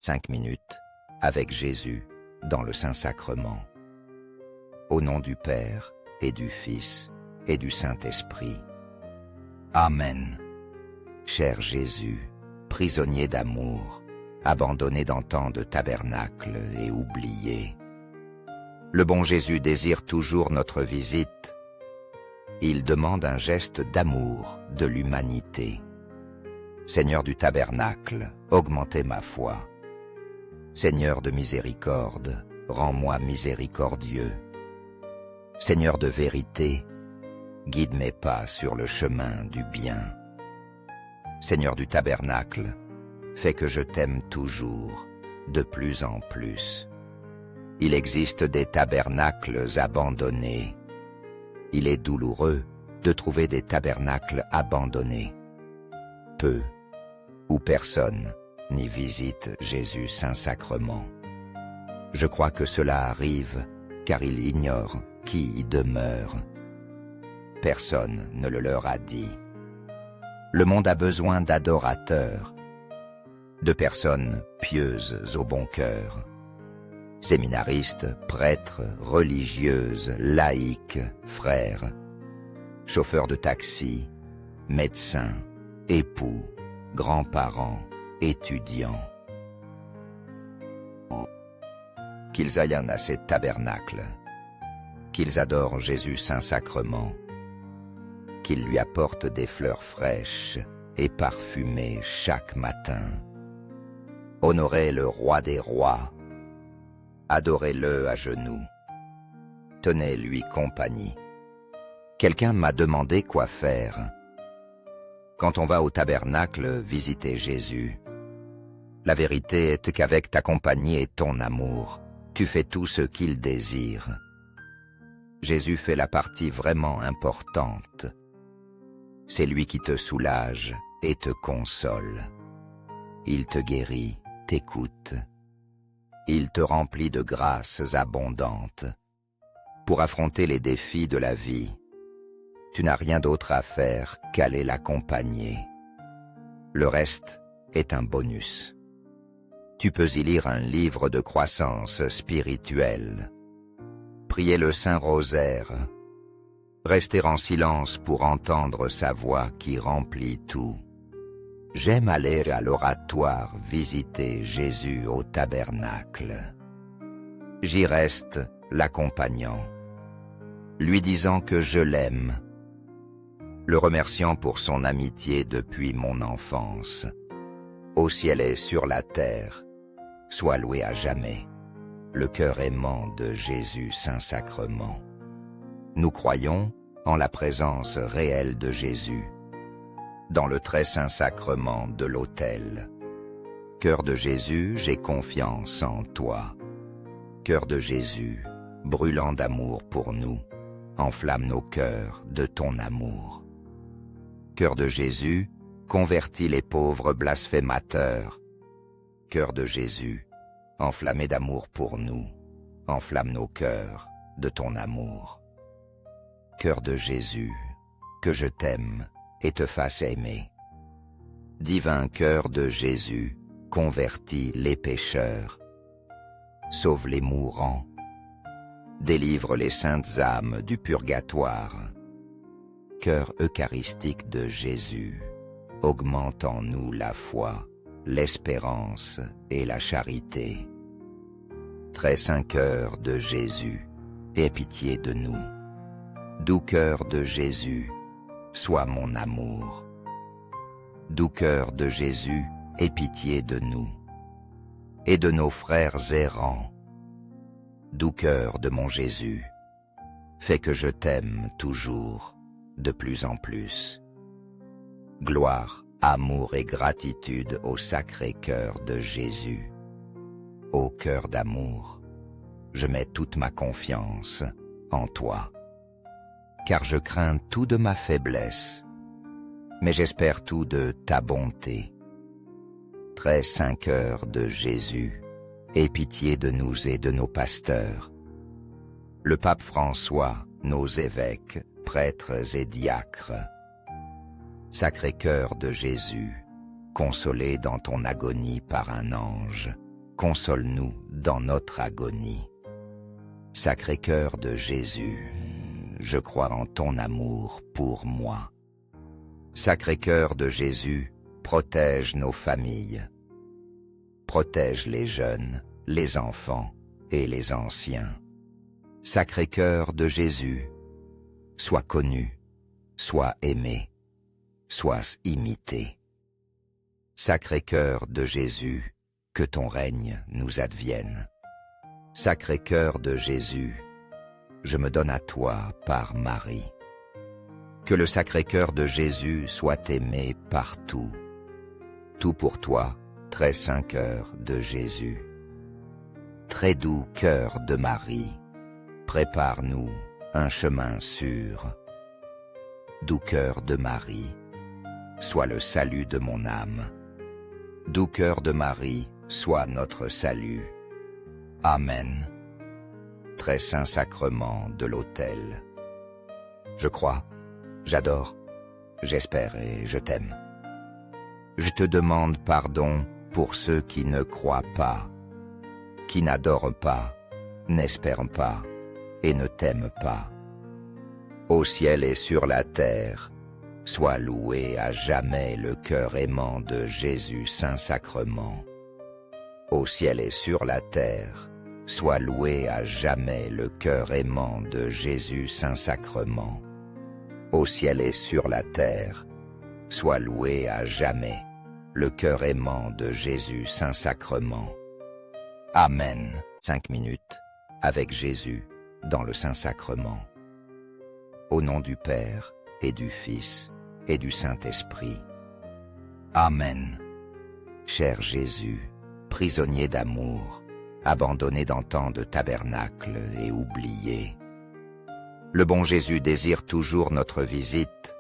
5 minutes avec Jésus dans le Saint-Sacrement. Au nom du Père et du Fils et du Saint-Esprit. Amen. Cher Jésus, prisonnier d'amour, abandonné dans tant de tabernacles et oublié. Le bon Jésus désire toujours notre visite. Il demande un geste d'amour de l'humanité. Seigneur du tabernacle, augmentez ma foi. Seigneur de miséricorde, rends-moi miséricordieux. Seigneur de vérité, guide mes pas sur le chemin du bien. Seigneur du tabernacle, fais que je t'aime toujours, de plus en plus. Il existe des tabernacles abandonnés. Il est douloureux de trouver des tabernacles abandonnés. Peu ou personne n'y visite Jésus Saint-Sacrement. Je crois que cela arrive car il ignore qui y demeure. Personne ne le leur a dit. Le monde a besoin d'adorateurs, de personnes pieuses au bon cœur, séminaristes, prêtres, religieuses, laïcs, frères, chauffeurs de taxi, médecins, époux, grands-parents, étudiants. Qu'ils aillent à ces tabernacles, qu'ils adorent Jésus Saint-Sacrement, qu'ils lui apportent des fleurs fraîches et parfumées chaque matin. Honorez le roi des rois, adorez-le à genoux, tenez-lui compagnie. Quelqu'un m'a demandé quoi faire. Quand on va au tabernacle visiter Jésus, la vérité est qu'avec ta compagnie et ton amour, tu fais tout ce qu'il désire. Jésus fait la partie vraiment importante. C'est lui qui te soulage et te console. Il te guérit, t'écoute. Il te remplit de grâces abondantes. Pour affronter les défis de la vie, tu n'as rien d'autre à faire qu'aller l'accompagner. Le reste est un bonus. Tu peux y lire un livre de croissance spirituelle, prier le Saint-Rosaire, rester en silence pour entendre sa voix qui remplit tout. J'aime aller à l'oratoire visiter Jésus au tabernacle. J'y reste l'accompagnant, lui disant que je l'aime, le remerciant pour son amitié depuis mon enfance. Au ciel et sur la terre, sois loué à jamais, le cœur aimant de Jésus Saint-Sacrement. Nous croyons en la présence réelle de Jésus, dans le très saint sacrement de l'autel. Cœur de Jésus, j'ai confiance en toi. Cœur de Jésus, brûlant d'amour pour nous, enflamme nos cœurs de ton amour. Cœur de Jésus, convertis les pauvres blasphémateurs. Cœur de Jésus, enflammé d'amour pour nous, enflamme nos cœurs de ton amour. Cœur de Jésus, que je t'aime et te fasse aimer. Divin cœur de Jésus, convertis les pécheurs. Sauve les mourants. Délivre les saintes âmes du purgatoire. Cœur eucharistique de Jésus, augmente en nous la foi, l'espérance et la charité. Très saint cœur de Jésus, aie pitié de nous. Doux cœur de Jésus, sois mon amour. Doux cœur de Jésus, aie pitié de nous et de nos frères errants. Doux cœur de mon Jésus, fais que je t'aime toujours, de plus en plus. Gloire, amour et gratitude au sacré cœur de Jésus. Ô cœur d'amour, je mets toute ma confiance en toi, car je crains tout de ma faiblesse, mais j'espère tout de ta bonté. Très saint cœur de Jésus, aie pitié de nous et de nos pasteurs. Le pape François, nos évêques, prêtres et diacres. Sacré cœur de Jésus, consolé dans ton agonie par un ange, console-nous dans notre agonie. Sacré-Cœur de Jésus, je crois en ton amour pour moi. Sacré-Cœur de Jésus, protège nos familles. Protège les jeunes, les enfants et les anciens. Sacré-Cœur de Jésus, sois connu, sois aimé, sois imité. Sacré-Cœur de Jésus, que ton règne nous advienne. Sacré-Cœur de Jésus, je me donne à toi par Marie. Que le Sacré-Cœur de Jésus soit aimé partout. Tout pour toi, très saint cœur de Jésus. Très doux cœur de Marie, prépare-nous un chemin sûr. Doux cœur de Marie, sois le salut de mon âme. Doux cœur de Marie, sois notre salut. Amen. Très saint sacrement de l'autel. Je crois, j'adore, j'espère et je t'aime. Je te demande pardon pour ceux qui ne croient pas, qui n'adorent pas, n'espèrent pas et ne t'aiment pas. Au ciel et sur la terre, sois loué à jamais le cœur aimant de Jésus Saint-Sacrement. Au ciel et sur la terre, sois loué à jamais le cœur aimant de Jésus Saint-Sacrement. Au ciel et sur la terre, sois loué à jamais le cœur aimant de Jésus Saint-Sacrement. Amen. 5 minutes avec Jésus dans le Saint-Sacrement. Au nom du Père et du Fils et du Saint-Esprit. Amen. Cher Jésus, prisonnier d'amour, abandonné dans tant de tabernacles et oublié. Le bon Jésus désire toujours notre visite.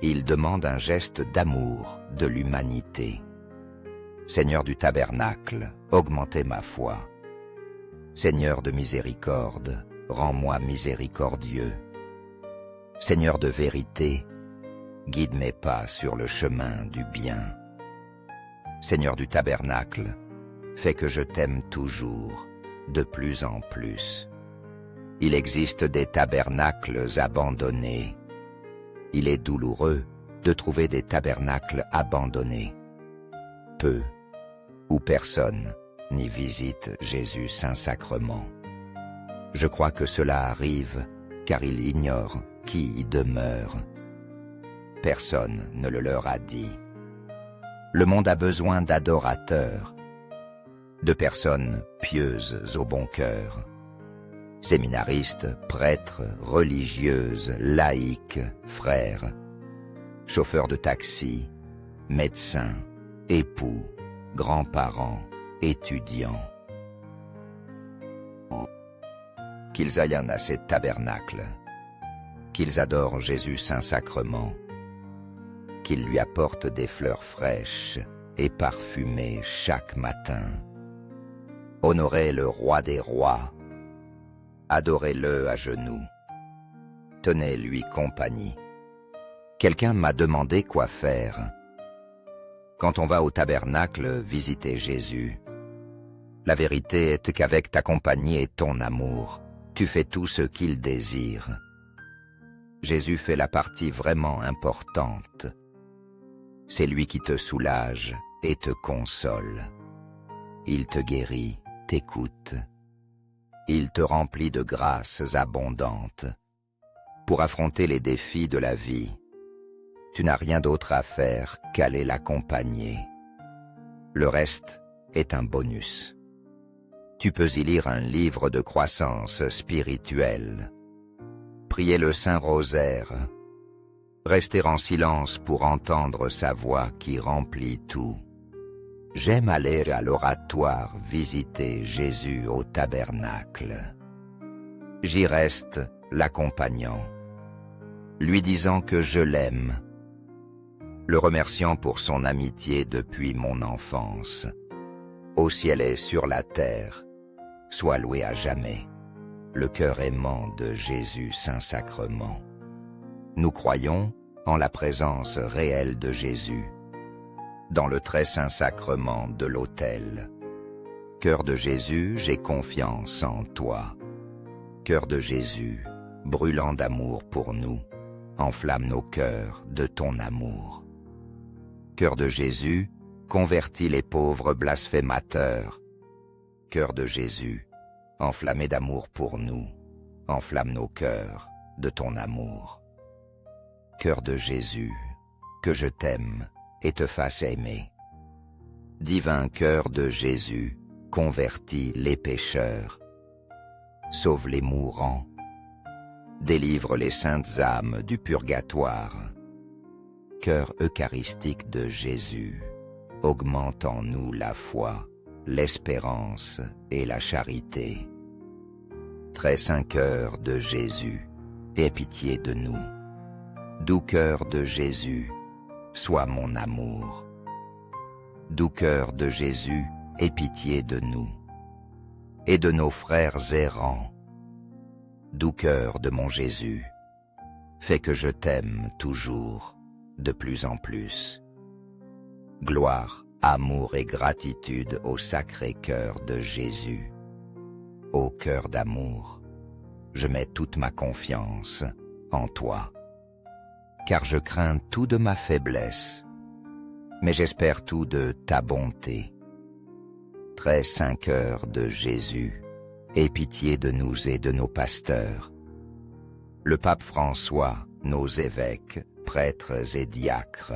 Il demande un geste d'amour de l'humanité. Seigneur du tabernacle, augmentez ma foi. Seigneur de miséricorde, rends-moi miséricordieux. Seigneur de vérité, guide mes pas sur le chemin du bien. Seigneur du tabernacle, fais que je t'aime toujours, de plus en plus. Il existe des tabernacles abandonnés. Il est douloureux de trouver des tabernacles abandonnés. Peu ou personne n'y visite Jésus Saint-Sacrement. Je crois que cela arrive car il ignore qui y demeure. Personne ne le leur a dit. Le monde a besoin d'adorateurs, de personnes pieuses au bon cœur, séminaristes, prêtres, religieuses, laïcs, frères, chauffeurs de taxi, médecins, époux, grands-parents, étudiants. Qu'ils aillent à ces tabernacles, qu'ils adorent Jésus Saint-Sacrement, qu'ils lui apportent des fleurs fraîches et parfumées chaque matin. Honorez le roi des rois, adorez-le à genoux, tenez-lui compagnie. Quelqu'un m'a demandé quoi faire. Quand on va au tabernacle visiter Jésus, la vérité est qu'avec ta compagnie et ton amour, tu fais tout ce qu'il désire. Jésus fait la partie vraiment importante. C'est lui qui te soulage et te console. Il te guérit, t'écoute. Il te remplit de grâces abondantes. Pour affronter les défis de la vie, tu n'as rien d'autre à faire qu'aller l'accompagner. Le reste est un bonus. Tu peux y lire un livre de croissance spirituelle, prier le Saint-Rosaire, rester en silence pour entendre sa voix qui remplit tout. J'aime aller à l'oratoire visiter Jésus au tabernacle. J'y reste l'accompagnant, lui disant que je l'aime, le remerciant pour son amitié depuis mon enfance. Au ciel et sur la terre, sois loué à jamais, le cœur aimant de Jésus Saint-Sacrement. Nous croyons en la présence réelle de Jésus, dans le très saint sacrement de l'autel. Cœur de Jésus, j'ai confiance en toi. Cœur de Jésus, brûlant d'amour pour nous, enflamme nos cœurs de ton amour. Cœur de Jésus, convertis les pauvres blasphémateurs. Cœur de Jésus, enflammé d'amour pour nous, enflamme nos cœurs de ton amour. Cœur de Jésus, que je t'aime et te fasse aimer. Divin cœur de Jésus, convertis les pécheurs. Sauve les mourants, délivre les saintes âmes du purgatoire. Cœur eucharistique de Jésus, augmente en nous la foi, l'espérance et la charité. Très saint cœur de Jésus, aie pitié de nous. Doux cœur de Jésus, sois mon amour. Doux cœur de Jésus, aie pitié de nous et de nos frères errants. Doux cœur de mon Jésus, fais que je t'aime toujours, de plus en plus. Gloire, amour et gratitude au sacré cœur de Jésus. Ô cœur d'amour, je mets toute ma confiance en toi, car je crains tout de ma faiblesse, mais j'espère tout de ta bonté. Très saint cœur de Jésus, aie pitié de nous et de nos pasteurs. Le pape François, nos évêques, prêtres et diacres.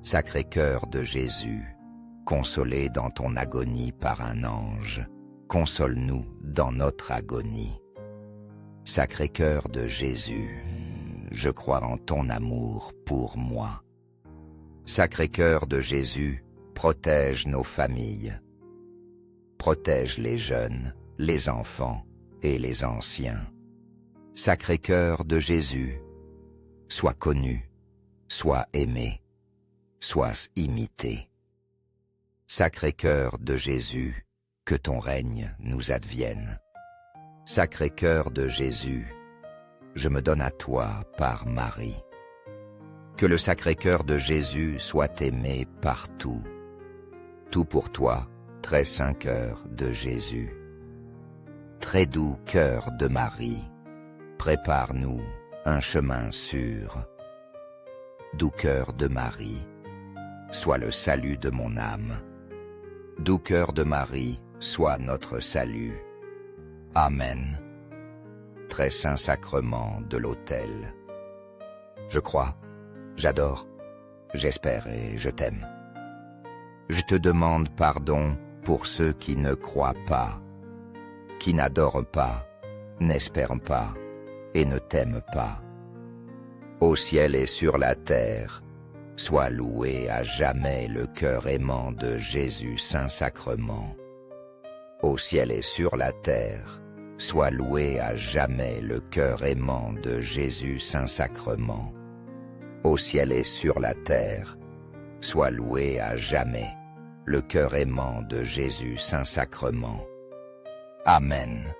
Sacré cœur de Jésus, consolé dans ton agonie par un ange, console-nous dans notre agonie. Sacré cœur de Jésus, je crois en ton amour pour moi. Sacré cœur de Jésus, protège nos familles. Protège les jeunes, les enfants et les anciens. Sacré cœur de Jésus, sois connu, sois aimé, sois imité. Sacré cœur de Jésus, que ton règne nous advienne. Sacré cœur de Jésus, je me donne à toi par Marie. Que le sacré cœur de Jésus soit aimé partout. Tout pour toi, très saint cœur de Jésus. Très doux cœur de Marie, prépare-nous un chemin sûr. Doux cœur de Marie, sois le salut de mon âme. Doux cœur de Marie, sois notre salut. Amen. Très saint sacrement de l'autel. Je crois, j'adore, j'espère et je t'aime. Je te demande pardon pour ceux qui ne croient pas, qui n'adorent pas, n'espèrent pas et ne t'aiment pas. Au ciel et sur la terre, sois loué à jamais le cœur aimant de Jésus Saint-Sacrement. Au ciel et sur la terre, sois loué à jamais le cœur aimant de Jésus Saint-Sacrement. Au ciel et sur la terre, sois loué à jamais le cœur aimant de Jésus Saint-Sacrement. Amen.